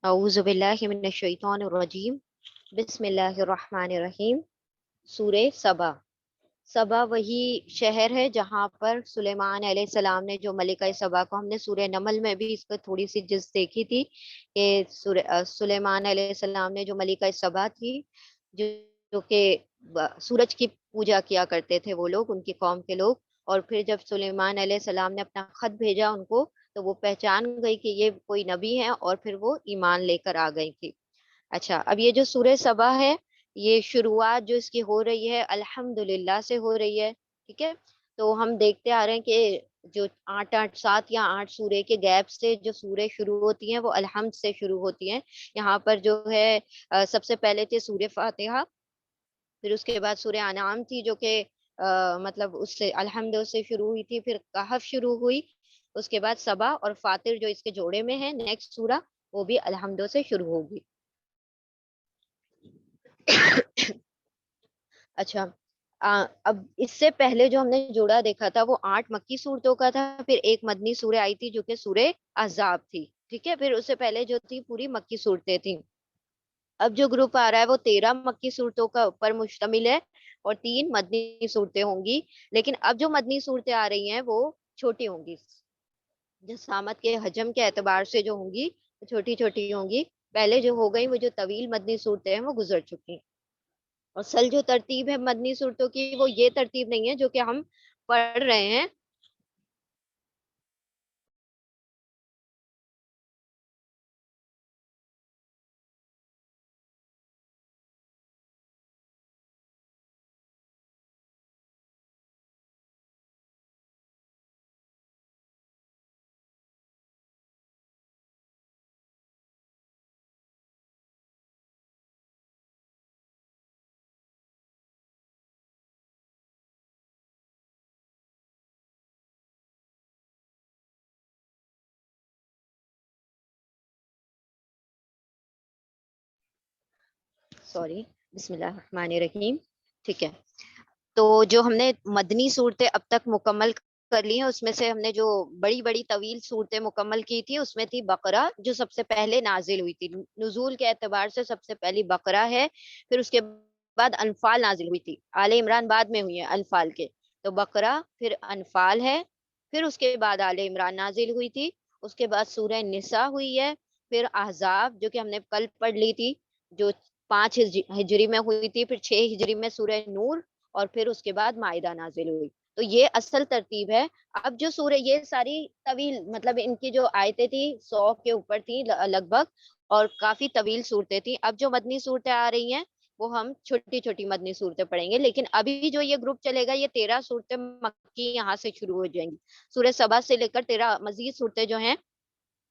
اعوذ باللہ من الشیطان الرجیم، بسم اللہ الرحمن الرحیم۔ سورہ سبا۔ سبا وہی شہر ہے جہاں پر سلیمان علیہ السلام نے، جو ملکہ سبا کو ہم نے سورہ نمل میں بھی اس پر تھوڑی سی جز دیکھی تھی کہ سلیمان علیہ السلام نے جو ملکہ سبا تھی، جو جو کہ سورج کی پوجا کیا کرتے تھے وہ لوگ، ان کی قوم کے لوگ، اور پھر جب سلیمان علیہ السلام نے اپنا خط بھیجا ان کو، تو وہ پہچان گئی کہ یہ کوئی نبی ہے، اور پھر وہ ایمان لے کر آ گئی تھی۔ اچھا، اب یہ جو سورہ سبا ہے، یہ شروعات جو اس کی ہو رہی ہے الحمدللہ سے ہو رہی ہے، ٹھیک ہے؟ تو ہم دیکھتے آ رہے ہیں کہ جو 8 سورے کے گیپ سے جو سورے شروع ہوتی ہیں وہ الحمد سے شروع ہوتی ہیں۔ یہاں پر جو ہے سب سے پہلے تھے سورہ فاتحہ، پھر اس کے بعد سورہ انعام تھی جو کہ مطلب اس سے الحمد سے شروع ہوئی تھی، پھر کہف شروع ہوئی، اس کے بعد سبا اور فاتر جو اس کے جوڑے میں ہے نیکسٹ سورہ، وہ بھی الحمد سے شروع ہوگی۔ اچھا، اب اس سے پہلے جو ہم نے جوڑا دیکھا تھا وہ 8 مکی صورتوں کا تھا، پھر ایک مدنی سورہ آئی تھی جو کہ سورہ احزاب تھی، ٹھیک ہے؟ پھر اس سے پہلے جو تھی پوری مکی صورتیں تھیں۔ اب جو گروپ آ رہا ہے وہ 13 مکی صورتوں کا اوپر مشتمل ہے اور 3 مدنی صورتیں ہوں گی، لیکن اب جو مدنی صورتیں آ رہی ہیں وہ چھوٹی ہوں گی، جسامت کے حجم کے اعتبار سے جو ہوں گی چھوٹی چھوٹی ہوں گی۔ پہلے جو ہو گئی وہ جو طویل مدنی صورتیں ہیں وہ گزر چکی ہیں۔ اور سل جو ترتیب ہے مدنی صورتوں کی، وہ یہ ترتیب نہیں ہے جو کہ ہم پڑھ رہے ہیں۔ سوری، بسم اللہ الرحمن الرحیم، ٹھیک ہے؟ تو جو ہم نے مدنی صورتیں اب تک مکمل کر لی ہیں، اس میں سے ہم نے جو بڑی بڑی طویل صورتیں مکمل کی تھی، اس میں تھی بقرہ جو سب سے پہلے نازل ہوئی تھی، نزول کے اعتبار سے سب سے پہلی بقرہ ہے، پھر اس کے بعد انفال نازل ہوئی تھی، آل عمران بعد میں ہوئی ہے انفال کے، تو بقرہ پھر انفال ہے، پھر اس کے بعد آل عمران نازل ہوئی تھی، اس کے بعد سورہ نساء ہوئی ہے، پھر احزاب جو کہ ہم نے کل پڑھ لی تھی، جو 5 ہجری میں ہوئی تھی، پھر 6 ہجری میں سورہ نور، اور پھر اس کے بعد مائدہ نازل ہوئی۔ تو یہ اصل ترتیب ہے۔ اب جو سورہ، یہ ساری طویل، مطلب ان کی جو آیتیں تھی 100 کے اوپر تھی لگ بھگ، اور کافی طویل صورتیں تھیں۔ اب جو مدنی صورتیں آ رہی ہیں وہ ہم چھوٹی چھوٹی مدنی صورتیں پڑھیں گے، لیکن ابھی جو یہ گروپ چلے گا یہ 13 صورتیں مکی یہاں سے شروع ہو جائیں گی۔ سورہ سبا سے لے کر 13 مزید صورتیں جو ہیں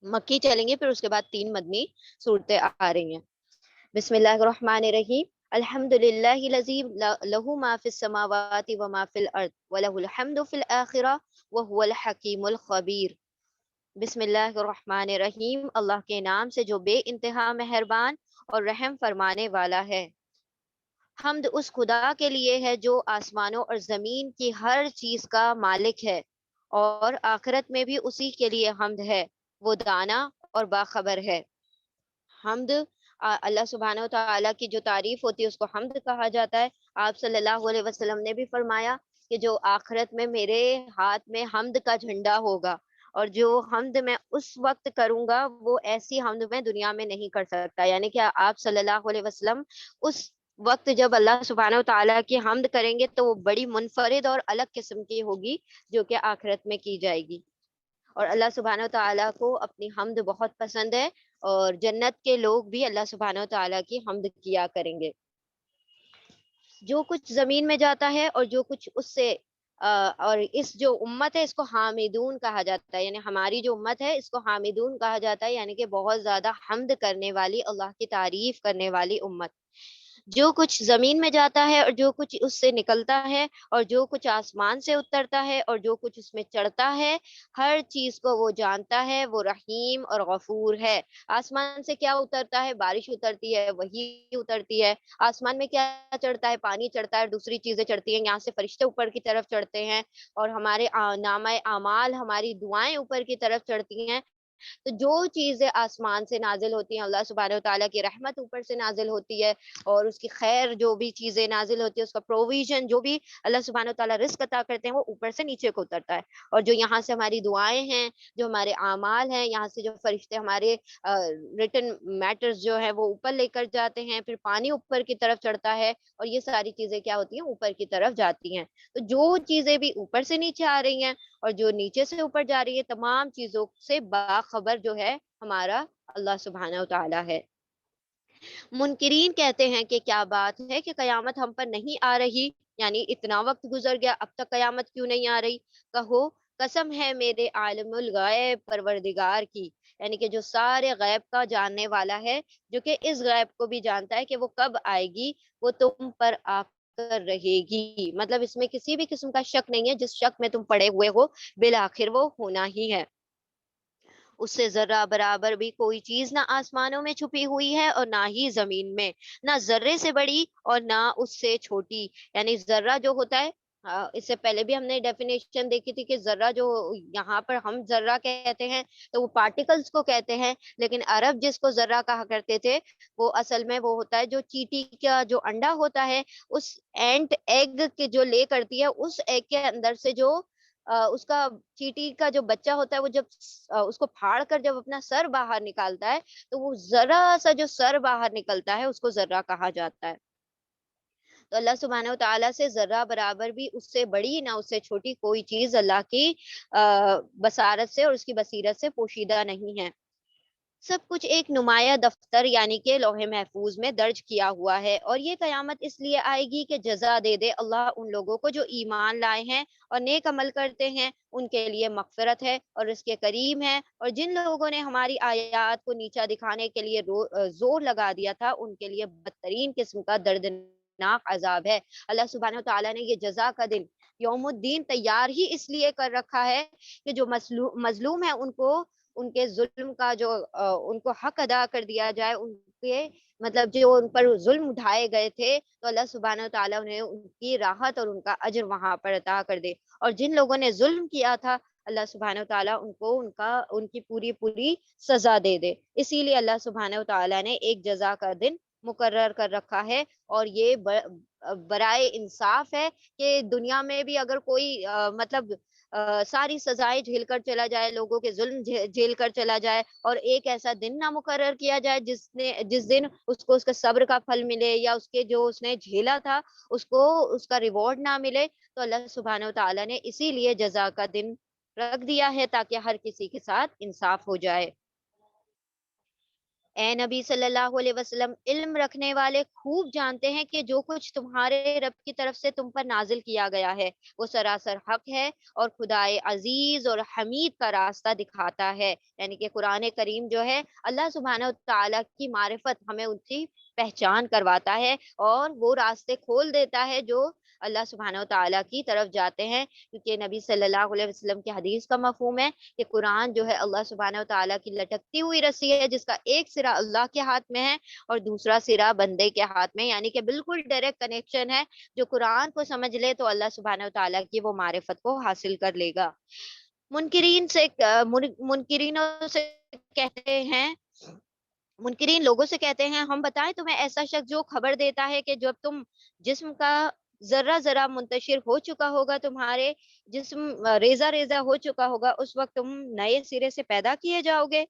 مکی چلیں گے، پھر اس کے بعد 3 مدنی صورتیں آ رہی ہیں۔ بسم اللہ الرحمن الرحیم۔ الحمد للہ الذی لہ ما فی السماوات و ما فی الارض ولہ الحمد فی الآخرہ وہو الحکیم الخبیر۔ بسم اللہ الرحمن الرحیم، اللہ کے نام سے جو بے انتہا مہربان اور رحم فرمانے والا ہے۔ حمد اس خدا کے لیے ہے جو آسمانوں اور زمین کی ہر چیز کا مالک ہے، اور آخرت میں بھی اسی کے لیے حمد ہے، وہ دانا اور باخبر ہے۔ حمد اللہ سبحانہ و تعالیٰ کی جو تعریف ہوتی ہے اس کو حمد کہا جاتا ہے۔ آپ صلی اللہ علیہ وسلم نے بھی فرمایا کہ جو آخرت میں میرے ہاتھ میں حمد کا جھنڈا ہوگا، اور جو حمد میں اس وقت کروں گا وہ ایسی حمد میں دنیا میں نہیں کر سکتا، یعنی کہ آپ صلی اللہ علیہ وسلم اس وقت جب اللہ سبحانہ و تعالیٰ کی حمد کریں گے تو وہ بڑی منفرد اور الگ قسم کی ہوگی جو کہ آخرت میں کی جائے گی۔ اور اللہ سبحانہ و تعالیٰ کو اپنی حمد بہت پسند ہے، اور جنت کے لوگ بھی اللہ سبحانہ و تعالیٰ کی حمد کیا کریں گے۔ جو کچھ زمین میں جاتا ہے اور جو کچھ اس سے اور اس جو امت ہے اس کو حامدون کہا جاتا ہے، یعنی ہماری جو امت ہے اس کو حامدون کہا جاتا ہے، یعنی کہ بہت زیادہ حمد کرنے والی، اللہ کی تعریف کرنے والی امت۔ جو کچھ زمین میں جاتا ہے اور جو کچھ اس سے نکلتا ہے اور جو کچھ آسمان سے اترتا ہے اور جو کچھ اس میں چڑھتا ہے، ہر چیز کو وہ جانتا ہے، وہ رحیم اور غفور ہے۔ آسمان سے کیا اترتا ہے؟ بارش اترتی ہے، وہی اترتی ہے۔ آسمان میں کیا چڑھتا ہے؟ پانی چڑھتا ہے، دوسری چیزیں چڑھتی ہیں، یہاں سے فرشتے اوپر کی طرف چڑھتے ہیں، اور ہمارے نامہ اعمال، ہماری دعائیں اوپر کی طرف چڑھتی ہیں۔ تو جو چیزیں آسمان سے نازل ہوتی ہیں، اللہ سبحانہ و تعالیٰ کی رحمت اوپر سے نازل ہوتی ہے، اور اس کی خیر جو بھی چیزیں نازل ہوتی ہے، اس کا پروویژن جو بھی اللہ سبحانہ و تعالیٰ رزق عطا کرتے ہیں، وہ اوپر سے نیچے کو اترتا ہے. اور جو یہاں سے ہماری دعائیں ہیں، جو ہمارے اعمال ہیں، یہاں سے جو فرشتے ہمارے ریٹن میٹرز جو ہے وہ اوپر لے کر جاتے ہیں، پھر پانی اوپر کی طرف چڑھتا ہے، اور یہ ساری چیزیں کیا ہوتی ہیں، اوپر کی طرف جاتی ہیں. تو جو چیزیں بھی اوپر سے نیچے آ رہی ہیں اور جو نیچے سے اوپر جا رہی ہے، تمام چیزوں سے باخبر جو ہے ہمارا اللہ سبحانہ و تعالیٰ ہے. منکرین کہتے ہیں کہ کیا بات ہے کہ قیامت ہم پر نہیں آ رہی، یعنی اتنا وقت گزر گیا اب تک قیامت کیوں نہیں آ رہی. کہو قسم ہے میرے عالم الغیب پروردگار کی، یعنی کہ جو سارے غیب کا جاننے والا ہے، جو کہ اس غیب کو بھی جانتا ہے کہ وہ کب آئے گی، وہ تم پر آ کر رہے گی. مطلب اس میں کسی بھی قسم کا شک نہیں ہے، جس شک میں تم پڑے ہوئے ہو بالآخر وہ ہونا ہی ہے. اس سے ذرہ برابر بھی کوئی چیز نہ آسمانوں میں چھپی ہوئی ہے اور نہ ہی زمین میں، نہ ذرے سے بڑی اور نہ اس سے چھوٹی. یعنی ذرہ جو ہوتا ہے، اس سے پہلے بھی ہم نے ڈیفینیشن دیکھی تھی کہ ذرہ جو یہاں پر ہم ذرہ کہتے ہیں تو وہ پارٹیکلز کو کہتے ہیں، لیکن عرب جس کو ذرہ کہا کرتے تھے وہ اصل میں وہ ہوتا ہے جو چیٹی کا جو انڈا ہوتا ہے، اس اینٹ ایگ کے جو لے کرتی ہے، اس ایگ کے اندر سے جو اس کا چیٹی کا جو بچہ ہوتا ہے، وہ جب اس کو پھاڑ کر جب اپنا سر باہر نکالتا ہے، تو وہ ذرا سا جو سر باہر نکلتا ہے اس کو ذرہ کہا جاتا ہے. تو اللہ سبحانہ و تعالیٰ سے ذرہ برابر بھی اس سے بڑی نہ اس سے چھوٹی کوئی چیز اللہ کی بصارت سے اور اس کی بصیرت سے پوشیدہ نہیں ہے. سب کچھ ایک نمایاں دفتر یعنی کہ لوح محفوظ میں درج کیا ہوا ہے، اور یہ قیامت اس لیے آئے گی کہ جزا دے دے اللہ ان لوگوں کو جو ایمان لائے ہیں اور نیک عمل کرتے ہیں. ان کے لیے مغفرت ہے اور اس کے کریم ہے، اور جن لوگوں نے ہماری آیات کو نیچا دکھانے کے لیے زور لگا دیا تھا، ان کے لیے بدترین قسم کا دردناک عذاب ہے. اللہ سبحانہ و تعالیٰ نے یہ جزا کا دن یوم الدین تیار ہی اس لیے کر رکھا ہے کہ جو مظلوم ہے ان کو ان کے ظلم کا جو ان کو حق ادا کر دیا جائے. ان کے مطلب جو ان پر ظلم اٹھائے گئے تھے، تو اللہ سبحانہ و تعالیٰ انہیں ان کی راحت اور ان کا اجر وہاں پر عطا کر دے. اور جن لوگوں نے ظلم کیا تھا، اللہ سبحانہ و تعالیٰ ان کو ان کی پوری پوری سزا دے دے. اسی لیے اللہ سبحانہ و تعالیٰ نے ایک جزا کا دن مقرر کر رکھا ہے، اور یہ برائے انصاف ہے کہ دنیا میں بھی اگر کوئی مطلب ساری سزائیں جھیل کر چلا جائے، لوگوں کے ظلم جھیل کر چلا جائے، اور ایک ایسا دن نہ مقرر کیا جائے جس دن اس کو اس کا صبر کا پھل ملے، یا اس کے جو اس نے جھیلا تھا اس کو اس کا ریوارڈ نہ ملے. تو اللہ سبحانہ و تعالیٰ نے اسی لیے جزا کا دن رکھ دیا ہے تاکہ ہر کسی کے ساتھ انصاف ہو جائے. اے نبی صلی اللہ علیہ وسلم، علم رکھنے والے خوب جانتے ہیں کہ جو کچھ تمہارے رب کی طرف سے تم پر نازل کیا گیا ہے وہ سراسر حق ہے، اور خدائے عزیز اور حمید کا راستہ دکھاتا ہے. یعنی کہ قرآن کریم جو ہے اللہ سبحانہ و تعالیٰ کی معرفت ہمیں ان کی پہچان کرواتا ہے، اور وہ راستے کھول دیتا ہے جو اللہ سبحانہ و تعالیٰ کی طرف جاتے ہیں. کیونکہ نبی صلی اللہ علیہ وسلم کی حدیث کا مفہوم ہے کہ قرآن جو ہے اللہ سبحانہ و تعالیٰ کی لٹکتی ہوئی رسی ہے، جس کا ایک سرا اللہ کے ہاتھ میں ہے اور دوسرا سرا بندے کے ہاتھ میں، یعنی کہ بالکل ڈائریکٹ کنیکشن ہے. جو قرآن کو سمجھ لے تو اللہ سبحانہ و تعالیٰ کی وہ معرفت کو حاصل کر لے گا. منکرینوں سے کہتے ہیں منکرین لوگوں سے کہتے ہیں، ہم بتائیں تمہیں ایسا شخص جو خبر دیتا ہے کہ جب تم جسم کا ذرہ ذرہ منتشر ہو چکا ہوگا، تمہارے جسم ریزہ ریزہ ہو چکا ہوگا، اس وقت تم نئے سرے سے پیدا کیے جاؤ گے.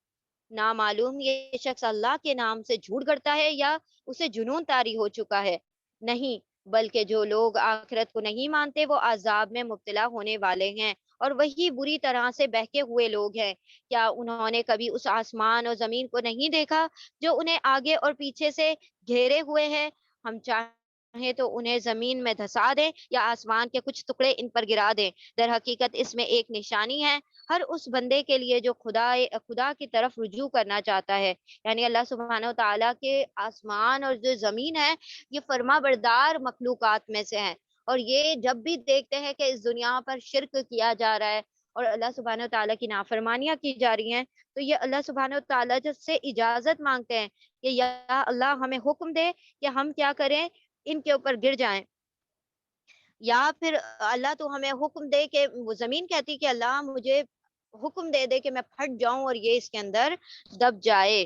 نامعلوم یہ شخص اللہ کے نام سے جھوٹ گڑتا ہے یا اسے جنون طاری ہو چکا ہے. نہیں، بلکہ جو لوگ آخرت کو نہیں مانتے وہ عذاب میں مبتلا ہونے والے ہیں، اور وہی بری طرح سے بہکے ہوئے لوگ ہیں. کیا انہوں نے کبھی اس آسمان اور زمین کو نہیں دیکھا جو انہیں آگے اور پیچھے سے گھیرے ہوئے ہیں؟ ہم چاہیں تو انہیں زمین میں دھسا دیں یا آسمان کے کچھ ٹکڑے ان پر گرا دیں. در حقیقت اس میں ایک نشانی ہے ہر اس بندے کے لیے جو خدا کی طرف رجوع کرنا چاہتا ہے. یعنی اللہ سبحانہ و تعالیٰ کے آسمان اور جو زمین ہے یہ فرما بردار مخلوقات میں سے ہیں، اور یہ جب بھی دیکھتے ہیں کہ اس دنیا پر شرک کیا جا رہا ہے اور اللہ سبحانہ و تعالیٰ کی نافرمانیاں کی جا رہی ہیں، تو یہ اللہ سبحانہ و تعالیٰ سے اجازت مانگتے ہیں کہ یا اللہ ہمیں حکم دے کہ ہم کیا کریں، ان کے اوپر گر جائیں. یا پھر اللہ تو ہمیں حکم دے کہ وہ زمین کہتی کہ اللہ مجھے حکم دے دے کہ میں پھٹ جاؤں اور یہ اس کے اندر دب جائے.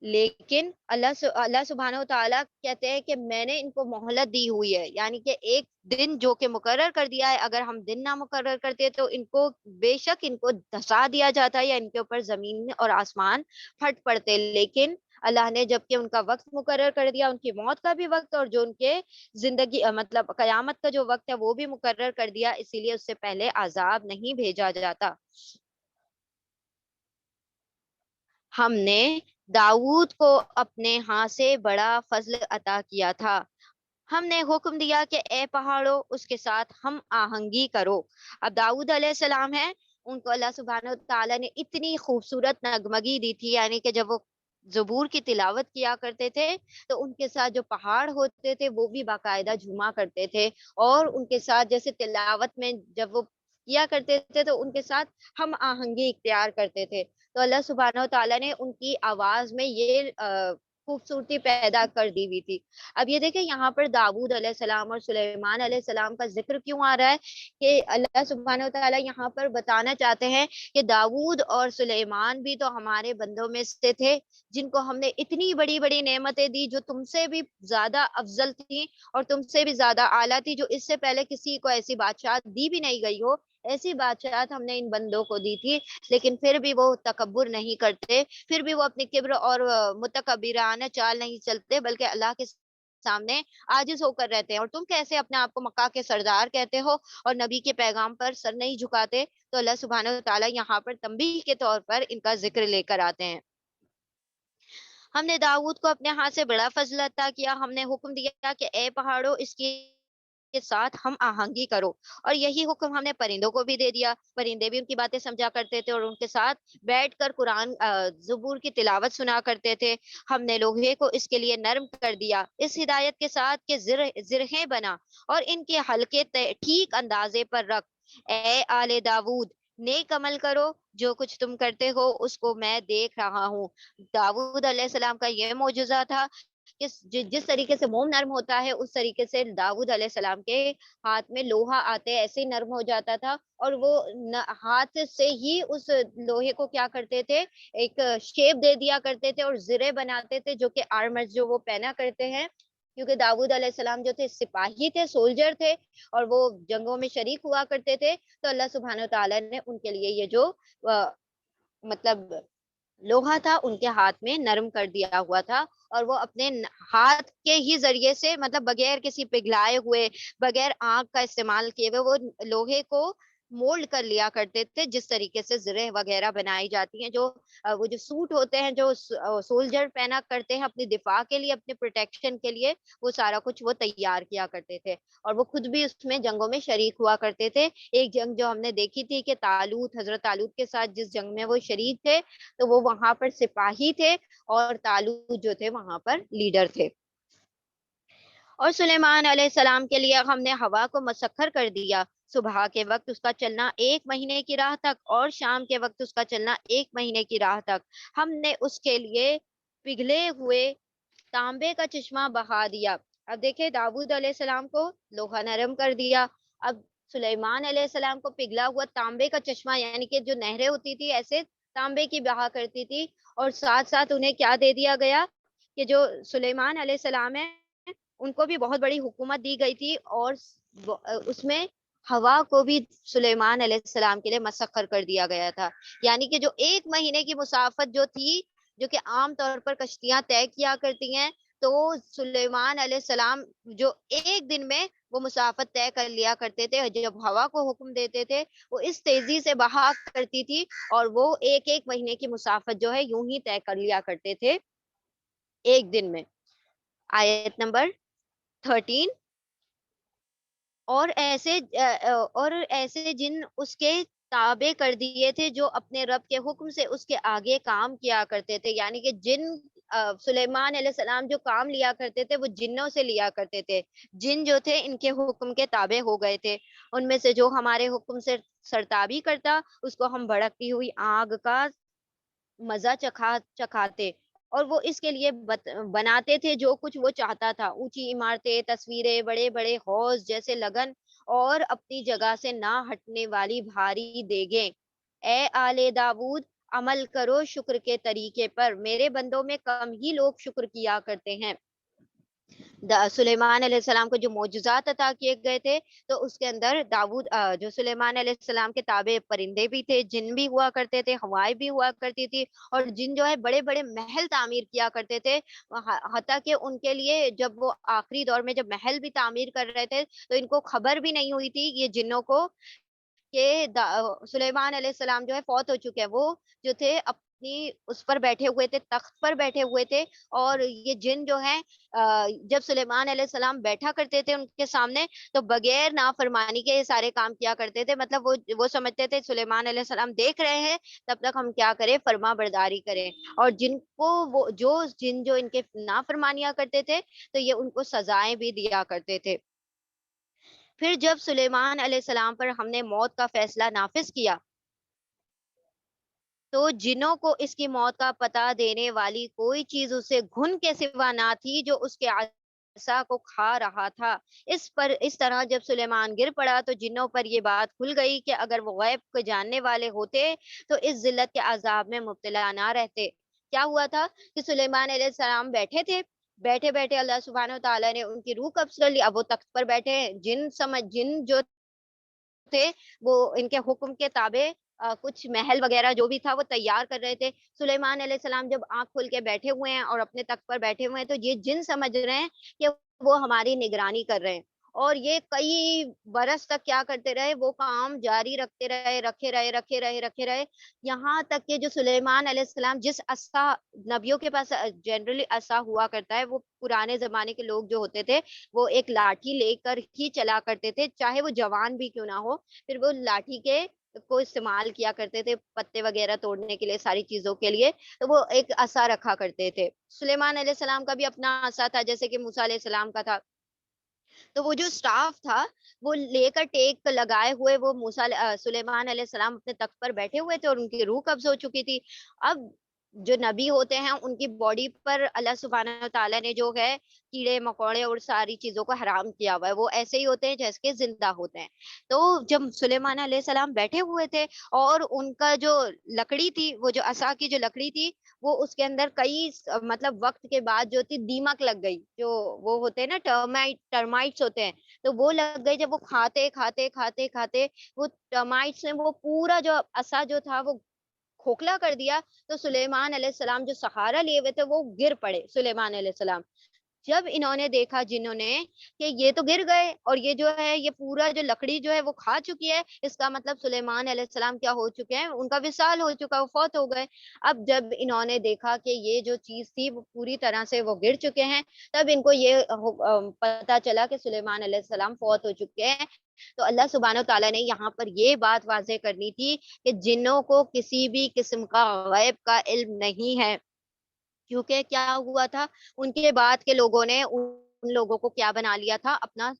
لیکن اللہ سبحانہ و تعالیٰ کہتے ہیں کہ میں نے ان کو مہلت دی ہوئی ہے، یعنی کہ ایک دن جو کہ مقرر کر دیا ہے، اگر ہم دن نہ مقرر کرتے تو ان کو بے شک ان کو دھسا دیا جاتا یا ان کے اوپر زمین اور آسمان پھٹ پڑتے. لیکن اللہ نے جب کہ ان کا وقت مقرر کر دیا، ان کی موت کا بھی وقت اور جو ان کے زندگی مطلب قیامت کا جو وقت ہے وہ بھی مقرر کر دیا، اسی لیے اس سے پہلے عذاب نہیں بھیجا جاتا. ہم نے داؤد کو اپنے ہاں سے بڑا فضل عطا کیا تھا. ہم نے حکم دیا کہ اے پہاڑوں اس کے ساتھ ہم آہنگی کرو. اب داؤد علیہ السلام ہے، ان کو اللہ سبحانہ تعالیٰ نے اتنی خوبصورت نغمگی دی تھی، یعنی کہ جب وہ زبور کی تلاوت کیا کرتے تھے تو ان کے ساتھ جو پہاڑ ہوتے تھے وہ بھی باقاعدہ جھوما کرتے تھے، اور ان کے ساتھ جیسے تلاوت میں جب وہ کیا کرتے تھے تو ان کے ساتھ ہم آہنگی اختیار کرتے تھے. تو اللہ سبحانہ و تعالیٰ نے ان کی آواز میں یہ خوبصورتی پیدا کر دی ہوئی تھی. اب یہ دیکھیں یہاں پر داؤد علیہ السلام اور سلیمان علیہ السلام کا ذکر کیوں آ رہا ہے کہ اللہ سبحانہ و تعالیٰ یہاں پر بتانا چاہتے ہیں کہ داؤد اور سلیمان بھی تو ہمارے بندوں میں سے تھے جن کو ہم نے اتنی بڑی بڑی نعمتیں دی جو تم سے بھی زیادہ افضل تھی اور تم سے بھی زیادہ اعلیٰ تھی، جو اس سے پہلے کسی کو ایسی بادشاہت دی بھی نہیں گئی ہو. ایسی بادشاہت ہم نے ان بندوں کو دی تھی، لیکن پھر بھی وہ تکبر نہیں کرتے، پھر بھی وہ اپنے کبر اور متکبرانہ چال نہیں چلتے، بلکہ اللہ کے سامنے عاجز ہو کر رہتے ہیں. اور تم کیسے اپنے آپ کو مکہ کے سردار کہتے ہو اور نبی کے پیغام پر سر نہیں جھکاتے؟ تو اللہ سبحانہ و تعالیٰ یہاں پر تنبیہ کے طور پر ان کا ذکر لے کر آتے ہیں. ہم نے داؤد کو اپنے ہاتھ سے بڑا فضل عطا کیا. ہم نے حکم دیا کہ اے پہاڑوں اس کے ساتھ ہم آہنگی کرو، اور یہی حکم ہم نے پرندوں کو بھی دے دیا. پرندے بھی ان کی باتیں سمجھا کرتے تھے اور ان کے ساتھ بیٹھ کر قرآن زبور کی تلاوت سنا کرتے تھے. ہم نے لوہے کو اس کے لیے نرم کر دیا اس ہدایت کے ساتھ کہ زرہیں بنا اور ان کے حلقے ٹھیک اندازے پر رکھ. اے آل داود نیک عمل کرو، جو کچھ تم کرتے ہو اس کو میں دیکھ رہا ہوں. داؤد علیہ السلام کا یہ معجزہ تھا کہ جس طریقے سے موم نرم ہوتا ہے اس طریقے سے داؤد علیہ السلام کے ہاتھ میں لوہا آتے ایسے ہی نرم ہو جاتا تھا، اور وہ ہاتھ سے ہی اس لوہے کو کیا کرتے تھے، ایک شیپ دے دیا کرتے تھے اور زرے بناتے تھے جو کہ آرمرز جو وہ پہنا کرتے ہیں. کیونکہ داؤد علیہ السلام جو تھے سپاہی تھے، سولجر تھے، اور وہ جنگوں میں شریک ہوا کرتے تھے. تو اللہ سبحانہ و تعالیٰ نے ان کے لیے یہ جو مطلب لوہا تھا ان کے ہاتھ میں نرم کر دیا ہوا تھا، اور وہ اپنے ہاتھ کے ہی ذریعے سے مطلب بغیر کسی پگھلائے ہوئے، بغیر آنکھ کا استعمال کیے ہوئے وہ لوہے کو مولڈ کر لیا کرتے تھے، جس طریقے سے زرہ وغیرہ بنائی جاتی ہیں. جو وہ جو سوٹ ہوتے ہیں جو سولجر پہنا کرتے ہیں اپنی دفاع کے لیے، اپنے پروٹیکشن کے لیے، وہ سارا کچھ وہ تیار کیا کرتے تھے، اور وہ خود بھی اس میں جنگوں میں شریک ہوا کرتے تھے. ایک جنگ جو ہم نے دیکھی تھی کہ حضرت طالوت کے ساتھ جس جنگ میں وہ شریک تھے تو وہ وہاں پر سپاہی تھے اور طالوت جو تھے وہاں پر لیڈر تھے. اور سلیمان علیہ السلام کے لیے ہم نے ہوا کو مسخر کر دیا. صبح کے وقت اس کا چلنا 1 مہینے کی راہ تک اور شام کے وقت اس کا چلنا 1 مہینے کی راہ تک. ہم نے اس کے لیے پگھلے ہوئے تانبے کا چشمہ بہا دیا. اب دیکھیں داؤد علیہ السلام کو لوہا نرم کر دیا. اب سلیمان علیہ السلام کو پگھلا ہوا تانبے کا چشمہ، یعنی کہ جو نہریں ہوتی تھی ایسے تانبے کی بہا کرتی تھی، اور ساتھ ساتھ انہیں کیا دے دیا گیا کہ جو سلیمان علیہ السلام ہے ان کو بھی بہت بڑی حکومت دی گئی تھی، اور اس میں ہوا کو بھی سلیمان علیہ السلام کے لیے مسخر کر دیا گیا تھا. یعنی کہ جو 1 مہینے کی مسافت جو تھی، جو کہ عام طور پر کشتیاں طے کیا کرتی ہیں، تو سلیمان علیہ السلام جو 1 دن میں وہ مسافت طے کر لیا کرتے تھے. جب ہوا کو حکم دیتے تھے وہ اس تیزی سے بہا کرتی تھی، اور وہ 1 مہینے کی مسافت جو ہے یوں ہی طے کر لیا کرتے تھے 1 دن میں. آیت نمبر 13. اور ایسے جن اس کے تابع کر دیے تھے جو اپنے رب کے حکم سے اس کے آگے کام کیا کرتے تھے. یعنی کہ جن سلیمان علیہ السلام جو کام لیا کرتے تھے وہ جنوں سے لیا کرتے تھے. جن جو تھے ان کے حکم کے تابع ہو گئے تھے. ان میں سے جو ہمارے حکم سے سرتابی کرتا اس کو ہم بھڑکتی ہوئی آگ کا مزہ چکھاتے، اور وہ اس کے لیے بناتے تھے جو کچھ وہ چاہتا تھا. اونچی عمارتیں، تصویریں، بڑے بڑے حوض جیسے لگن اور اپنی جگہ سے نہ ہٹنے والی بھاری دیگیں۔ اے آل داود، عمل کرو شکر کے طریقے پر، میرے بندوں میں کم ہی لوگ شکر کیا کرتے ہیں۔ سلیمان علیہ السلام کو جو معجزات عطا کیے گئے تھے، تو اس کے اندر جو سلیمان علیہ السلام کے تابع پرندے بھی تھے، جن بھی ہوا کرتے تھے، ہوائیں بھی ہوا کرتی تھی، اور جن جو ہے بڑے بڑے محل تعمیر کیا کرتے تھے۔ حتیٰ کہ ان کے لیے جب وہ آخری دور میں جب محل بھی تعمیر کر رہے تھے، تو ان کو خبر بھی نہیں ہوئی تھی یہ جنوں کو کہ سلیمان علیہ السلام جو ہے فوت ہو چکے ہیں۔ وہ جو تھے اپنی اس پر بیٹھے ہوئے تھے، تخت پر بیٹھے ہوئے تھے، اور یہ جن جو ہیں جب سلیمان علیہ السلام بیٹھا کرتے تھے ان کے سامنے، تو بغیر نافرمانی کے یہ سارے کام کیا کرتے تھے۔ مطلب وہ سمجھتے تھے سلیمان علیہ السلام دیکھ رہے ہیں، تب تک ہم کیا کریں، فرما برداری کریں۔ اور جن کو وہ جن جو ان کے نافرمانیاں کرتے تھے، تو یہ ان کو سزائیں بھی دیا کرتے تھے۔ پھر جب سلیمان علیہ السلام پر ہم نے موت کا فیصلہ نافذ کیا، تو جنوں کو اس کی موت کا پتہ دینے والی کوئی چیز اسے گھن کے سوا نہ تھی جو اس کے عصا کو کھا رہا تھا۔ اس طرح جب سلیمان گر پڑا، تو جنوں پر یہ بات کھل گئی کہ اگر وہ غیب کو جاننے والے ہوتے تو اس ذلت کے عذاب میں مبتلا نہ رہتے۔ کیا ہوا تھا کہ سلیمان علیہ السلام بیٹھے تھے، بیٹھے بیٹھے اللہ سبحانہ و تعالیٰ نے ان کی روح قبض کر لی۔ اب وہ تخت پر بیٹھے ہیں، جن جو تھے وہ ان کے حکم کے تابع کچھ محل وغیرہ جو بھی تھا وہ تیار کر رہے تھے۔ سلیمان علیہ السلام جب آنکھ کھول کے بیٹھے ہوئے ہیں اور اپنے تخت پر بیٹھے ہوئے ہیں، تو یہ جن سمجھ رہے ہیں کہ وہ ہماری نگرانی کر رہے ہیں، اور یہ کئی برس تک کیا کرتے رہے، وہ کام جاری رکھتے رہے، رکھے رہے، یہاں تک کہ جو سلیمان علیہ السلام جس عصا، نبیوں کے پاس جنرلی عصا ہوا کرتا ہے، وہ پرانے زمانے کے لوگ جو ہوتے تھے وہ ایک لاٹھی لے کر ہی چلا کرتے تھے، چاہے وہ جوان بھی کیوں نہ ہو، پھر وہ لاٹھی کے کو استعمال کیا کرتے تھے پتے وغیرہ توڑنے کے لیے، ساری چیزوں کے لیے، تو وہ ایک عصا رکھا کرتے تھے۔ سلیمان علیہ السلام کا بھی اپنا عصا تھا، جیسے کہ موسیٰ علیہ السلام کا تھا۔ تو وہ جو سٹاف تھا، وہ لے کر ٹیک لگائے ہوئے وہ سلیمان علیہ السلام اپنے تخت پر بیٹھے ہوئے تھے، اور ان کی روح قبض ہو چکی تھی۔ اب جو نبی ہوتے ہیں ان کی باڈی پر اللہ سبحانہ و تعالیٰ نے جو ہے کیڑے مکوڑے اور ساری چیزوں کو حرام کیا ہوا ہے، وہ ایسے ہی ہوتے ہیں جیسے کہ زندہ ہوتے ہیں۔ تو جب سلیمان علیہ السلام بیٹھے ہوئے تھے، اور ان کا جو لکڑی تھی، وہ جو عصا کی جو لکڑی تھی، وہ اس کے اندر مطلب وقت کے بعد جو تھی دیمک لگ گئی، جو وہ ہوتے ہیں نا ٹرمائٹس ہوتے ہیں، تو وہ لگ گئی۔ جب وہ کھاتے وہ ٹرمائٹس نے وہ پورا جو عصا جو تھا وہ کھوکھلا کر دیا۔ تو سلیمان علیہ السلام جو سہارا لیے ہوئے تھے وہ گر پڑے، سلیمان علیہ السلام۔ جب انہوں نے دیکھا جنہوں نے کہ یہ تو گر گئے، اور یہ جو ہے یہ پورا جو لکڑی جو ہے وہ کھا چکی ہے، اس کا مطلب سلیمان علیہ السلام کیا ہو چکے ہیں، ان کا وصال ہو چکا، وہ فوت ہو گئے۔ اب جب انہوں نے دیکھا کہ یہ جو چیز تھی وہ پوری طرح سے وہ گر چکے ہیں، تب ان کو یہ پتا چلا کہ سلیمان علیہ السلام فوت ہو چکے ہیں۔ تو اللہ سبحانہ و تعالیٰ نے یہاں پر یہ بات واضح کرنی تھی کہ جنوں کو کسی بھی قسم کا غیب کا علم نہیں ہے، کیونکہ کیا ہوا تھا، ان کے بعد کے لوگوں نے ان لوگوں کو کیا بنا لیا تھا، اپنا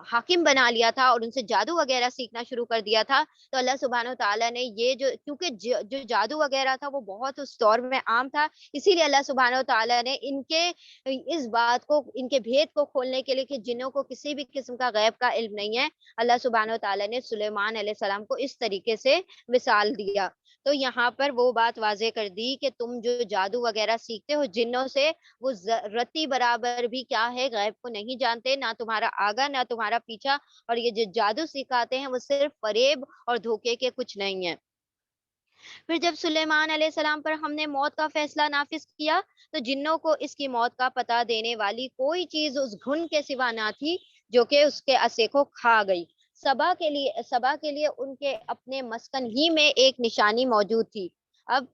حاکم بنا لیا تھا، اور ان سے جادو وغیرہ سیکھنا شروع کر دیا تھا۔ تو اللہ سبحانہ و تعالیٰ نے یہ کیونکہ جو جادو وغیرہ تھا وہ بہت اس دور میں عام تھا، اسی لیے اللہ سبحانہ و تعالیٰ نے اس بات کو، ان کے بھید کو کھولنے کے لیے کہ جنوں کو کسی بھی قسم کا غیب کا علم نہیں ہے، اللہ سبحانہ و تعالیٰ نے سلیمان علیہ السلام کو اس طریقے سے وصال دیا۔ تو یہاں پر وہ بات واضح کر دی کہ تم جو جادو وغیرہ سیکھتے ہو جنوں سے، وہ رتی برابر بھی کیا ہے، غیب کو نہیں جانتے، نہ تمہارا آگا نہ تمہارا پیچھا، اور یہ جو جادو سکھاتے ہیں وہ صرف فریب اور دھوکے کے کچھ نہیں ہے۔ پھر جب سلیمان علیہ السلام پر ہم نے موت کا فیصلہ نافذ کیا، تو جنوں کو اس کی موت کا پتہ دینے والی کوئی چیز اس گھن کے سوا نہ تھی جو کہ اس کے عصے کو کھا گئی۔ سبا کے لیے ان کے اپنے مسکن ہی میں ایک نشانی موجود تھی۔ اب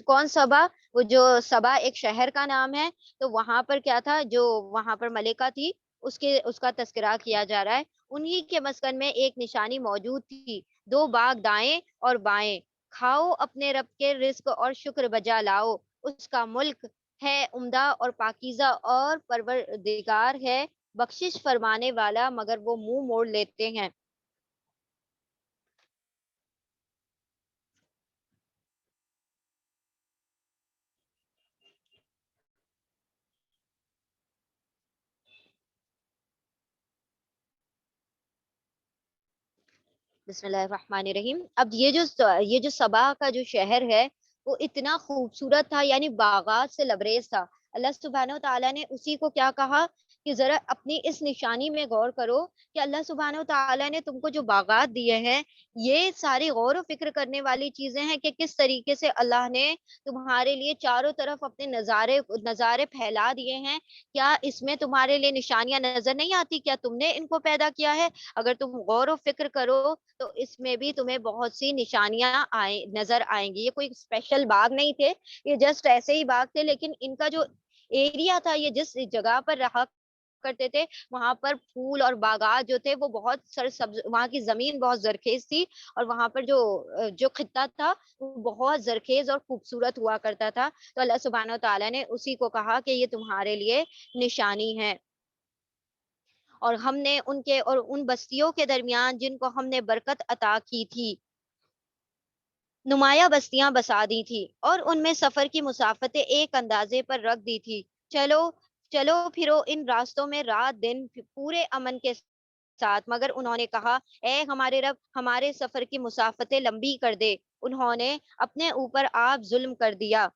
کون سبا؟ وہ جو سبا ایک شہر کا نام ہے، تو وہاں پر کیا تھا، جو وہاں پر ملکہ تھی، اس کا تذکرہ کیا جا رہا ہے۔ انہی کے مسکن میں ایک نشانی موجود تھی، دو باغ دائیں اور بائیں، کھاؤ اپنے رب کے رزق اور شکر بجا لاؤ، اس کا ملک ہے عمدہ اور پاکیزہ، اور پروردگار ہے بخشش فرمانے والا، مگر وہ منہ موڑ لیتے ہیں۔ بسم اللہ الرحمن الرحیم. اب یہ جو صبا کا جو شہر ہے وہ اتنا خوبصورت تھا، یعنی باغات سے لبریز تھا. اللہ سبحانہ و تعالیٰ نے اسی کو کیا کہا کہ ذرا اپنی اس نشانی میں غور کرو کہ اللہ سبحانہ و تعالیٰ نے تم کو جو باغات دیے ہیں یہ ساری غور و فکر کرنے والی چیزیں ہیں کہ کس طریقے سے اللہ نے تمہارے لیے چاروں طرف اپنے نظارے پھیلا دیے ہیں. کیا اس میں تمہارے لیے نشانیاں نظر نہیں آتی؟ کیا تم نے ان کو پیدا کیا ہے؟ اگر تم غور و فکر کرو تو اس میں بھی تمہیں بہت سی نشانیاں نظر آئیں گی. یہ کوئی اسپیشل باغ نہیں تھے، یہ جسٹ ایسے ہی باغ تھے، لیکن ان کا جو ایریا تھا، یہ جس جگہ پر رہا کرتے تھے وہاں پر پھول اور باغات جو تھے وہ بہت سرسبز، وہاں کی زمین بہت زرخیز تھی، اور وہاں پر جو خطہ تھا وہ بہت زرخیز اور خوبصورت ہوا کرتا تھا. تو اللہ سبحانہ و تعالیٰ نے اسی کو کہا کہ یہ تمہارے لیے نشانی ہے. اور ہم نے ان کے اور ان بستیوں کے درمیان جن کو ہم نے برکت عطا کی تھی نمایاں بستیاں بسا دی تھی، اور ان میں سفر کی مسافتیں ایک اندازے پر رکھ دی تھی. چلو چلو پھرو ان راستوں میں رات دن پورے امن کے ساتھ. مگر انہوں نے کہا اے ہمارے رب، ہمارے سفر کی مسافتیں لمبی کر دے. انہوں نے اپنے اوپر آپ ظلم کر دیا.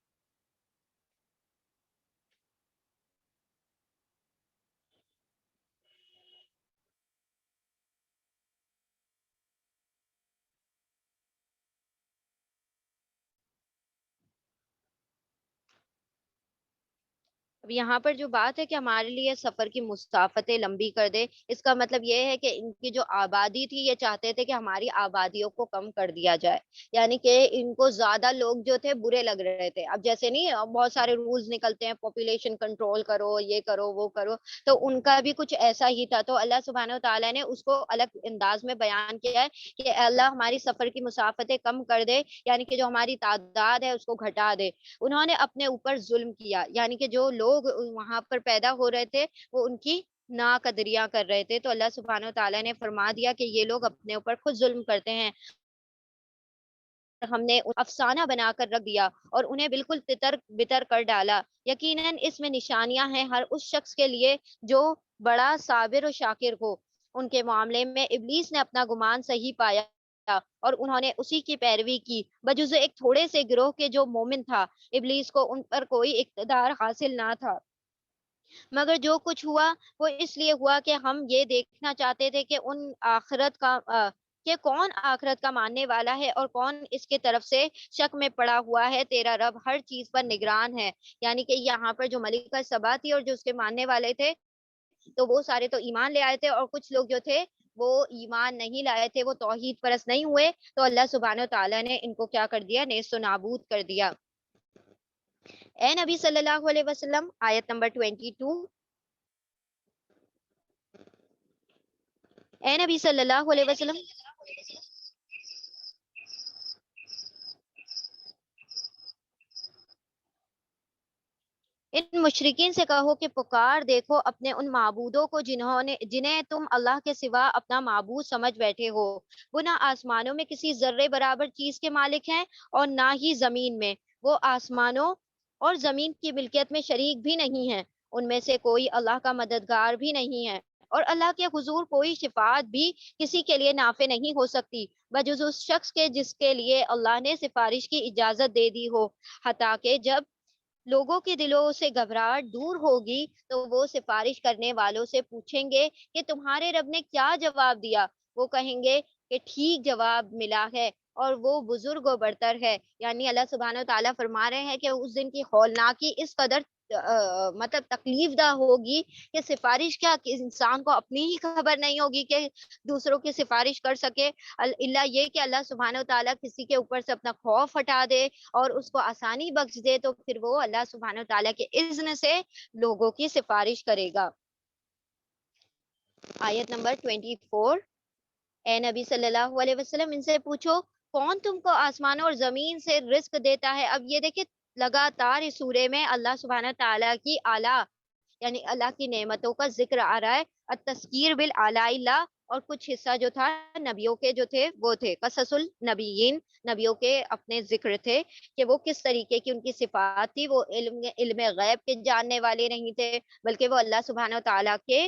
اب یہاں پر جو بات ہے کہ ہمارے لیے سفر کی مسافتیں لمبی کر دے، اس کا مطلب یہ ہے کہ ان کی جو آبادی تھی یہ چاہتے تھے کہ ہماری آبادیوں کو کم کر دیا جائے، یعنی کہ ان کو زیادہ لوگ جو تھے برے لگ رہے تھے. اب جیسے نہیں بہت سارے رولز نکلتے ہیں، پاپولیشن کنٹرول کرو، یہ کرو وہ کرو، تو ان کا بھی کچھ ایسا ہی تھا. تو اللہ سبحانہ و تعالیٰ نے اس کو الگ انداز میں بیان کیا ہے کہ اے اللہ ہماری سفر کی مسافتیں کم کر دے، یعنی کہ جو ہماری تعداد ہے اس کو گھٹا دے. انہوں نے اپنے اوپر ظلم کیا، یعنی کہ جو لوگ وہاں پر پیدا ہو رہے تھے وہ ان کی ناقدریاں کر رہے تھے. تو اللہ سبحانہ و تعالیٰ نے فرما دیا کہ یہ لوگ اپنے اوپر خود ظلم کرتے ہیں. ہم نے افسانہ بنا کر رکھ دیا اور انہیں بالکل تتر بتر کر ڈالا. یقیناً اس میں نشانیاں ہیں ہر اس شخص کے لیے جو بڑا صابر و شاکر ہو. ان کے معاملے میں ابلیس نے اپنا گمان صحیح پایا اور انہوں نے اسی کی پیروی کی، بجز ایک تھوڑے سے گروہ کے جو مومن تھا. ابلیس کو ان پر کوئی اقتدار حاصل نہ تھا، مگر جو کچھ ہوا وہ اس لیے ہوا کہ ہم یہ دیکھنا چاہتے تھے کہ ان آخرت کا کہ کون آخرت کا ماننے والا ہے اور کون اس کے طرف سے شک میں پڑا ہوا ہے. تیرا رب ہر چیز پر نگران ہے. یعنی کہ یہاں پر جو ملکہ سبا تھی اور جو اس کے ماننے والے تھے تو وہ سارے تو ایمان لے آئے تھے، اور کچھ لوگ جو تھے وہ ایمان نہیں لائے تھے، وہ توحید پرست نہیں ہوئے. تو اللہ سبحانہ و تعالیٰ نے ان کو کیا کر دیا؟ نیست و نابود کر دیا. اے نبی صلی اللہ علیہ وسلم، آیت نمبر 22. اے نبی صلی اللہ علیہ وسلم، ان مشرکین سے کہو کہ پکار دیکھو اپنے ان معبودوں کو جنہیں تم اللہ کے سوا اپنا معبود سمجھ بیٹھے ہو. وہ نہ آسمانوں میں کسی ذرے برابر چیز کے مالک ہیں اور نہ ہی زمین میں. وہ آسمانوں اور زمین کی ملکیت میں شریک بھی نہیں ہیں. ان میں سے کوئی اللہ کا مددگار بھی نہیں ہے، اور اللہ کے حضور کوئی شفاعت بھی کسی کے لیے نافع نہیں ہو سکتی بجز اس شخص کے جس کے لیے اللہ نے سفارش کی اجازت دے دی ہو. حتیٰ کہ جب لوگوں کے دلوں سے گھبراہٹ دور ہوگی تو وہ سفارش کرنے والوں سے پوچھیں گے کہ تمہارے رب نے کیا جواب دیا. وہ کہیں گے کہ ٹھیک جواب ملا ہے اور وہ بزرگ و برتر ہے. یعنی اللہ سبحانہ و تعالیٰ فرما رہے ہیں کہ اس دن کی ہولناکی اس قدر مطلب تکلیف دہ ہوگی کہ سفارش کیا، کہ انسان کو اپنی ہی خبر نہیں ہوگی کہ دوسروں کی سفارش کر سکے. اللہ یہ کہ اللہ سبحانہ و تعالیٰ کسی کے اوپر سے اپنا خوف ہٹا دے اور اس کو آسانی بخش دے تو پھر وہ اللہ سبحانہ و تعالیٰ کے اذن سے لوگوں کی سفارش کرے گا. آیت نمبر 24. اے نبی صلی اللہ علیہ وسلم، ان سے پوچھو کون تم کو آسمانوں اور زمین سے رزق دیتا ہے. اب یہ دیکھیں لگاتار اس سورے میں اللہ سبحانہ تعالیٰ کی اعلیٰ یعنی اللہ کی نعمتوں کا ذکر آ رہا ہے. التذکیر بالآلاء اللہ، اور کچھ حصہ جو تھا نبیوں کے جو تھے وہ تھے قصص النبیین، نبیوں کے اپنے ذکر تھے کہ وہ کس طریقے کی ان کی صفات تھی. وہ علم غیب کے جاننے والے نہیں تھے، بلکہ وہ اللہ سبحانہ و تعالیٰ کے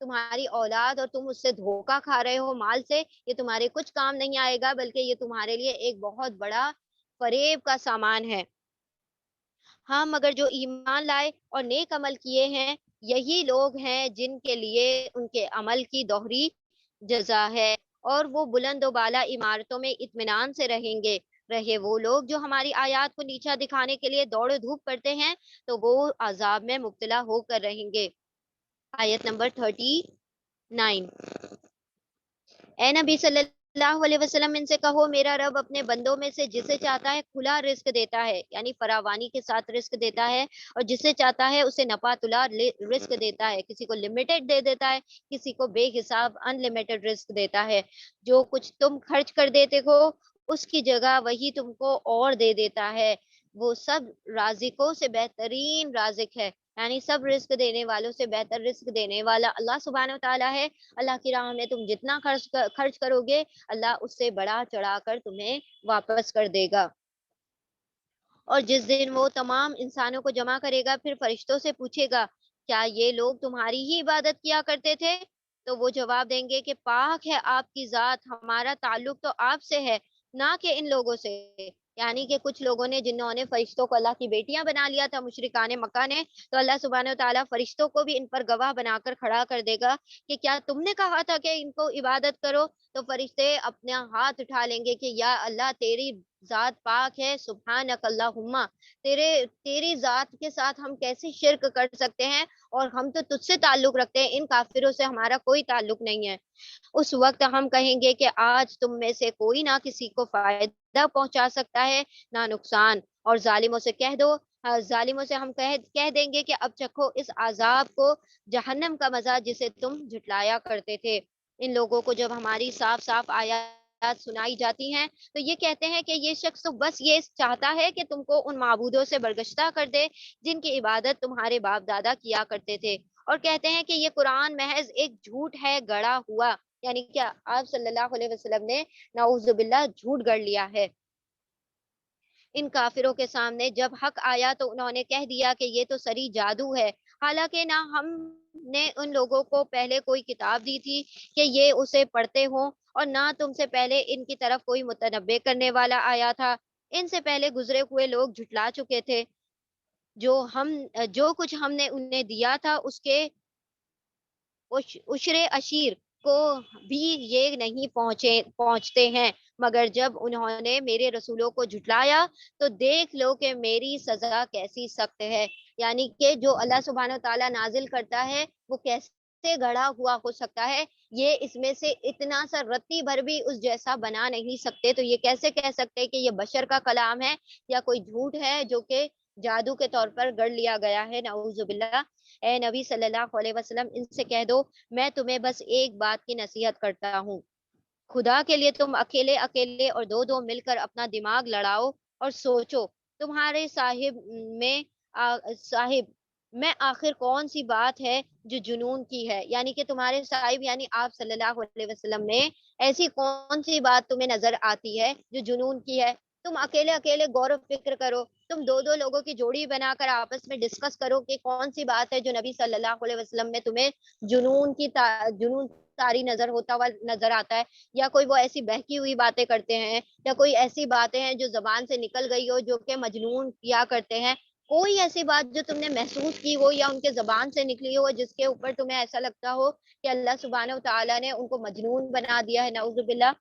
تمہاری اولاد اور تم اس سے دھوکا کھا رہے ہو مال سے، یہ تمہارے کچھ کام نہیں آئے گا، بلکہ یہ تمہارے لیے ایک بہت بڑا فریب کا سامان ہے۔ ہاں مگر جو ایمان لائے اور نیک عمل کیے ہیں، یہی لوگ ہیں جن کے لیے ان کے عمل کی دوہری جزا ہے، اور وہ بلند و بالا عمارتوں میں اطمینان سے رہیں گے۔ رہے وہ لوگ جو ہماری آیات کو نیچا دکھانے کے لیے دوڑ دھوپ کرتے ہیں، تو وہ عذاب میں مبتلا ہو کر رہیں گے۔ آیت نمبر 39۔ اے نبی صلی اللہ علیہ وسلم، ان سے کہو میرا رب اپنے بندوں میں سے جسے چاہتا ہے کھلا رزق دیتا ہے، یعنی فراوانی کے ساتھ رزق دیتا ہے، اور جسے چاہتا ہے اسے نپا تلا رزق دیتا ہے۔ کسی کو لمیٹڈ دے دیتا ہے، کسی کو بے حساب ان لمیٹڈ رزق دیتا ہے۔ جو کچھ تم خرچ کر دیتے ہو اس کی جگہ وہی تم کو اور دے دیتا ہے۔ وہ سب رازقوں سے بہترین رازق ہے، یعنی سب رزق دینے والوں سے بہتر رزق دینے والا اللہ سبحانہ و تعالیٰ ہے۔ اللہ کی راہ میں تم جتنا خرچ کرو گے، اللہ اس سے بڑا چڑھا کر تمہیں واپس کر دے گا۔ اور جس دن وہ تمام انسانوں کو جمع کرے گا، پھر فرشتوں سے پوچھے گا، کیا یہ لوگ تمہاری ہی عبادت کیا کرتے تھے؟ تو وہ جواب دیں گے کہ پاک ہے آپ کی ذات، ہمارا تعلق تو آپ سے ہے، نہ کہ ان لوگوں سے۔ یعنی کہ کچھ لوگوں نے جنہوں نے فرشتوں کو اللہ کی بیٹیاں بنا لیا تھا، مشرکان مکہ نے، تو اللہ سبحانہ و تعالیٰ فرشتوں کو بھی ان پر گواہ بنا کر کھڑا کر دے گا کہ کیا تم نے کہا تھا کہ ان کو عبادت کرو؟ تو فرشتے اپنا ہاتھ اٹھا لیں گے کہ یا اللہ تیری ذات پاک ہے، سبحانک اللہم، تیری ذات کے ساتھ ہم کیسے شرک کر سکتے ہیں، اور ہم تو تجھ سے تعلق رکھتے ہیں، ان کافروں سے ہمارا کوئی تعلق نہیں ہے۔ اس وقت ہم کہیں گے کہ آج تم میں سے کوئی نہ کسی کو فائدہ پہنچا سکتا ہے نہ نقصان، اور ظالموں سے کہہ دو، ظالموں سے ہم کہہ دیں گے کہ اب چکھو اس عذاب کو، جہنم کا مزہ جسے تم جھٹلایا کرتے تھے۔ ان لوگوں کو جب ہماری صاف صاف آیات سنائی جاتی ہیں تو یہ کہتے ہیں کہ یہ شخص تو بس یہ چاہتا ہے کہ تم کو ان معبودوں سے برگشتہ کر دے جن کی عبادت تمہارے باپ دادا کیا کرتے تھے، اور کہتے ہیں کہ یہ قرآن محض ایک جھوٹ ہے گڑا ہوا، یعنی کیا آپ صلی اللہ علیہ وسلم نے نعوذ باللہ جھوٹ گڑ لیا ہے۔ ان کافروں کے سامنے جب حق آیا تو انہوں نے کہہ دیا کہ یہ تو سری جادو ہے، حالانکہ نہ ہم نے ان لوگوں کو پہلے کوئی کتاب دی تھی کہ یہ اسے پڑھتے ہوں، اور نہ تم سے پہلے ان کی طرف کوئی متنبع کرنے والا آیا تھا۔ ان سے پہلے گزرے ہوئے لوگ جھٹلا چکے تھے۔ جو کچھ ہم نے انہیں دیا تھا اس کے عشر اشیر کو بھی یہ نہیں پہنچتے ہیں، مگر جب انہوں نے میرے رسولوں کو جھٹلایا تو دیکھ لو کہ میری سزا کیسی سخت ہے۔ یعنی کہ جو اللہ سبحانہ و تعالیٰ نازل کرتا ہے وہ کیسے گڑھا ہوا ہو سکتا ہے، یہ اس میں سے اتنا سا رتی بھر بھی اس جیسا بنا نہیں سکتے، تو یہ کیسے کہہ سکتے کہ یہ بشر کا کلام ہے یا کوئی جھوٹ ہے جو کہ جادو کے طور پر گڑھ لیا گیا ہے، نعوذ باللہ۔ اے نبی صلی اللہ علیہ وسلم، ان سے کہہ دو میں تمہیں بس ایک بات کی نصیحت کرتا ہوں، خدا کے لیے تم اکیلے اکیلے اور دو دو مل کر اپنا دماغ لڑاؤ اور سوچو، تمہارے صاحب میں آخر کون سی بات ہے جو جنون کی ہے، یعنی کہ تمہارے صاحب یعنی آپ صلی اللہ علیہ وسلم میں ایسی کون سی بات تمہیں نظر آتی ہے جو جنون کی ہے؟ تم اکیلے اکیلے غور و فکر کرو، تم دو دو لوگوں کی جوڑی بنا کر آپس میں ڈسکس کرو کہ کون سی بات ہے جو نبی صلی اللہ علیہ وسلم میں تمہیں جنون طاری نظر آتا ہے، یا کوئی وہ ایسی بہکی ہوئی باتیں کرتے ہیں، یا کوئی ایسی باتیں ہیں جو زبان سے نکل گئی ہو جو کہ مجنون کیا کرتے ہیں، کوئی ایسی بات جو تم نے محسوس کی ہو یا ان کے زبان سے نکلی ہو جس کے اوپر تمہیں ایسا لگتا ہو کہ اللہ سبحانہ و تعالیٰ نے ان کو مجنون بنا دیا ہے، نعوذ باللہ،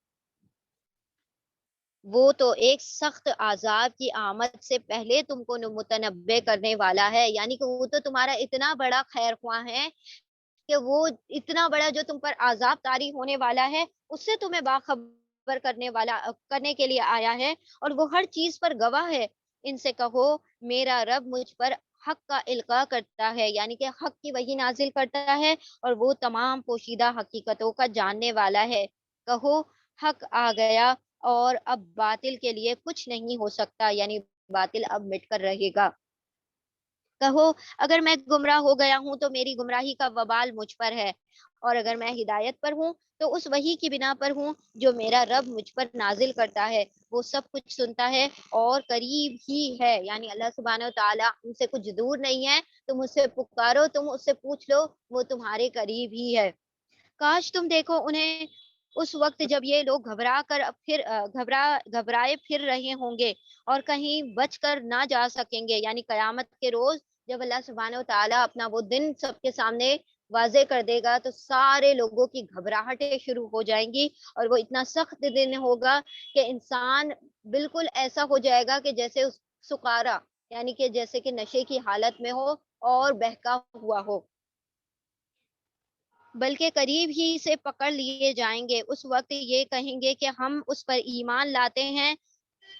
وہ تو ایک سخت عذاب کی آمد سے پہلے تم کو متنبع کرنے والا ہے، یعنی کہ وہ تو تمہارا اتنا بڑا خیر خواہ ہے کہ وہ اتنا بڑا جو تم پر عذاب طاری ہونے والا ہے اس سے تمہیں باخبر کرنے کے لیے آیا ہے، اور وہ ہر چیز پر گواہ ہے۔ ان سے کہو میرا رب مجھ پر حق کا القاء کرتا ہے، یعنی کہ حق کی وحی نازل کرتا ہے، اور وہ تمام پوشیدہ حقیقتوں کا جاننے والا ہے۔ کہو حق آ گیا اور اب باطل کے لیے کچھ نہیں ہو سکتا، یعنی باطل اب مٹ کر رہے گا۔ کہو اگر میں گمراہ ہو گیا ہوں تو میری گمراہی کا وبال مجھ پر ہے، اور اگر میں ہدایت پر ہوں تو اس وحی کی بنا پر ہوں جو میرا رب مجھ پر نازل کرتا ہے۔ وہ سب کچھ سنتا ہے اور قریب ہی ہے، یعنی اللہ سبحانہ و تعالیٰ ان سے کچھ دور نہیں ہے۔ تم اس سے پکارو، تم اس سے پوچھ لو، وہ تمہارے قریب ہی ہے۔ کاش تم دیکھو انہیں اس وقت جب یہ لوگ گھبرائے پھر رہے ہوں گے اور کہیں بچ کر نہ جا سکیں گے، یعنی قیامت کے روز جب اللہ سبحانہ و تعالیٰ اپنا وہ دن سب کے سامنے واضح کر دے گا تو سارے لوگوں کی گھبراہٹیں شروع ہو جائیں گی، اور وہ اتنا سخت دن ہوگا کہ انسان بالکل ایسا ہو جائے گا کہ جیسے سکارا، یعنی کہ جیسے کہ نشے کی حالت میں ہو اور بہکا ہوا ہو، بلکہ قریب ہی سے پکڑ لیے جائیں گے۔ اس وقت یہ کہیں گے کہ ہم اس پر ایمان لاتے ہیں،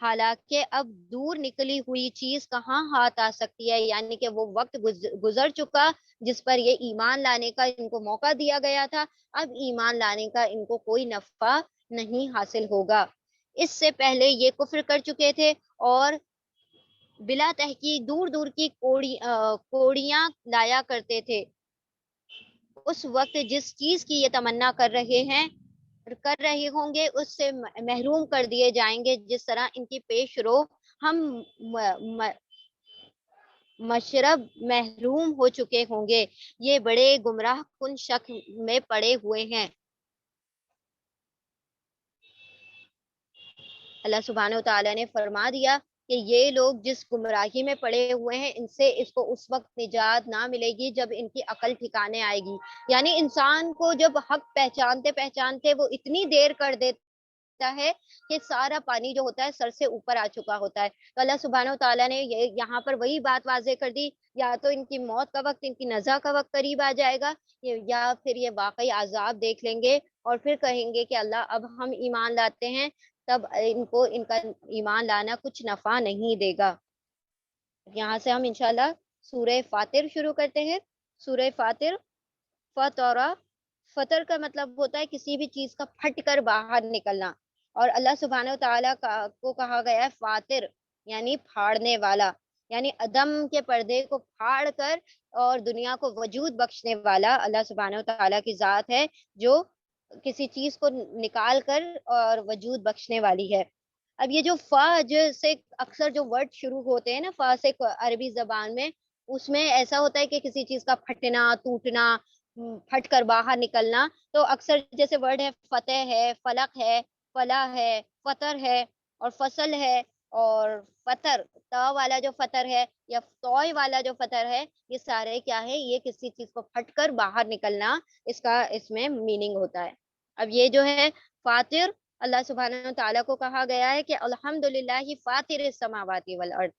حالانکہ اب دور نکلی ہوئی چیز کہاں ہاتھ آ سکتی ہے، یعنی کہ وہ وقت گزر چکا جس پر یہ ایمان لانے کا ان کو موقع دیا گیا تھا، اب ایمان لانے کا ان کو کوئی نفع نہیں حاصل ہوگا۔ اس سے پہلے یہ کفر کر چکے تھے اور بلا تحقیق دور دور کی کوڑیاں لایا کرتے تھے۔ اس وقت جس چیز کی یہ تمنا کر رہے ہوں گے اس سے محروم کر دیے جائیں گے، جس طرح ان کی پیش رو ہم مشرب محروم ہو چکے ہوں گے۔ یہ بڑے گمراہ کن شک میں پڑے ہوئے ہیں۔ اللہ سبحانہ و تعالیٰ نے فرما دیا کہ یہ لوگ جس گمراہی میں پڑے ہوئے ہیں ان سے اس کو اس وقت نجات نہ ملے گی جب ان کی عقل ٹھکانے آئے گی، یعنی انسان کو جب حق پہچانتے پہچانتے وہ اتنی دیر کر دیتا ہے کہ سارا پانی جو ہوتا ہے سر سے اوپر آ چکا ہوتا ہے۔ تو اللہ سبحانہ و تعالیٰ نے یہاں پر وہی بات واضح کر دی، یا تو ان کی موت کا وقت، ان کی نزا کا وقت قریب آ جائے گا، یا پھر یہ واقعی عذاب دیکھ لیں گے اور پھر کہیں گے کہ اللہ اب ہم ایمان لاتے ہیں، تب ان کو ان کا ایمان لانا کچھ نفع نہیں دے گا۔ یہاں سے ہم انشاءاللہ سورہ فاتر شروع کرتے ہیں۔ سورہ فاتر، فطورا، فطر کا مطلب ہوتا ہے کسی بھی چیز کا پھٹ کر باہر نکلنا، اور اللہ سبحانہ و تعالیٰ کو کہا گیا ہے فاتر، یعنی پھاڑنے والا، یعنی عدم کے پردے کو پھاڑ کر اور دنیا کو وجود بخشنے والا اللہ سبحانہ و تعالیٰ کی ذات ہے، جو کسی چیز کو نکال کر اور وجود بخشنے والی ہے۔ اب یہ جو فا سے اکثر جو ورڈ شروع ہوتے ہیں نا، فا سے عربی زبان میں، اس میں ایسا ہوتا ہے کہ کسی چیز کا پھٹنا، ٹوٹنا، پھٹ کر باہر نکلنا۔ تو اکثر جیسے ورڈ ہے فتح ہے، فلق ہے، فلاح ہے، فطر ہے، اور فصل ہے، اور فطر، تا والا جو فطر ہے یا توئی والا جو فطر ہے، یہ سارے کیا ہے، یہ کسی چیز کو پھٹ کر باہر نکلنا، اس میں میننگ ہوتا ہے۔ اب یہ جو ہے فاتر، اللہ سبحانہ تعالیٰ کو کہا گیا ہے کہ الحمدللہ فاطر السماوات والارض،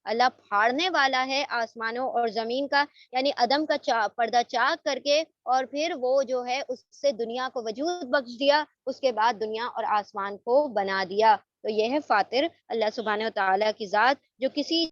اللہ پھاڑنے والا ہے آسمانوں اور زمین کا، یعنی عدم کا پردہ چاک کر کے اور پھر وہ جو ہے اس سے دنیا کو وجود بخش دیا، اس کے بعد دنیا اور آسمان کو بنا دیا۔ تو یہ ہے فاطر، اللہ سبحانہ تعالیٰ کی ذات جو کسی